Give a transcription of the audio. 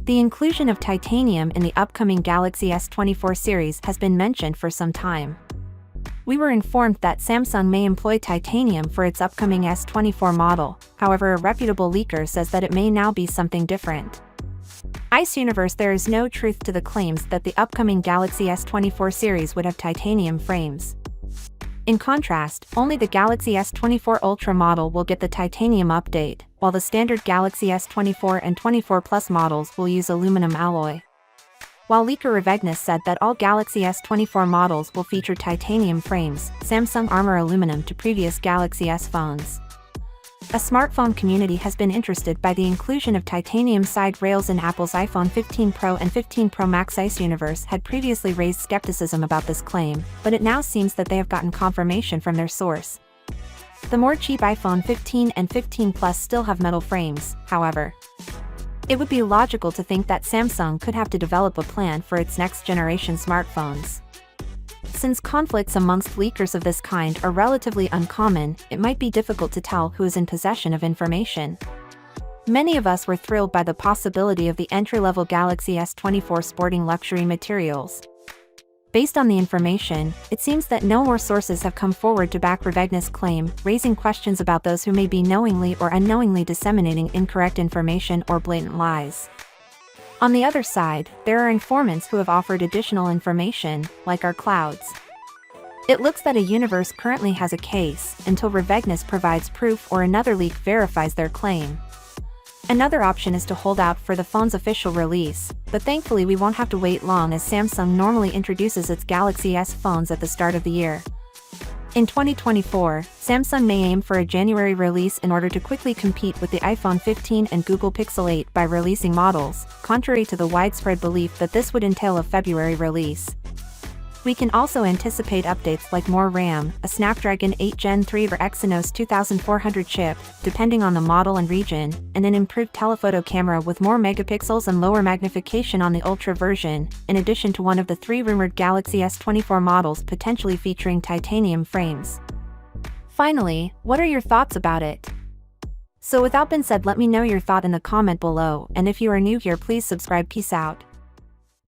The inclusion of titanium in the upcoming Galaxy S24 series has been mentioned for some time. We were informed that Samsung may employ titanium for its upcoming S24 model, however a reputable leaker says that it may now be something different. S24. There is no truth to the claims that the upcoming Galaxy S24 series would have titanium frames. In contrast, only the Galaxy S24 Ultra model will get the titanium update, while the standard Galaxy S24 and 24 Plus models will use aluminum alloy. While leaker Revegnis said that all Galaxy S24 models will feature titanium frames, Samsung armor aluminum to previous Galaxy S phones. A smartphone community has been interested by the inclusion of titanium side rails in Apple's iPhone 15 Pro and 15 Pro Max. S24 had previously raised skepticism about this claim, but it now seems that they have gotten confirmation from their source. The more cheap iPhone 15 and 15 Plus still have metal frames, however. It would be logical to think that Samsung could have to develop a plan for its next-generation smartphones. Since conflicts amongst leakers of this kind are relatively uncommon, it might be difficult to tell who is in possession of information. Many of us were thrilled by the possibility of the entry-level Galaxy S24 sporting luxury materials. Based on the information, it seems that no more sources have come forward to back Revegnis' claim, raising questions about those who may be knowingly or unknowingly disseminating incorrect information or blatant lies. On the other side, there are informants who have offered additional information, like our clouds. It looks that S24 currently has a case, until Revegnis provides proof or another leak verifies their claim. Another option is to hold out for the phone's official release, but thankfully we won't have to wait long as Samsung normally introduces its Galaxy S phones at the start of the year. In 2024, Samsung may aim for a January release in order to quickly compete with the iPhone 15 and Google Pixel 8 by releasing models, contrary to the widespread belief that this would entail a February release. We can also anticipate updates like more RAM, a Snapdragon 8 Gen 3 or Exynos 2400 chip, depending on the model and region, and an improved telephoto camera with more megapixels and lower magnification on the Ultra version, in addition to one of the 3 rumored Galaxy S24 models potentially featuring titanium frames. Finally, what are your thoughts about it? So without being said, let me know your thought in the comment below, and if you are new here, please subscribe. Peace out.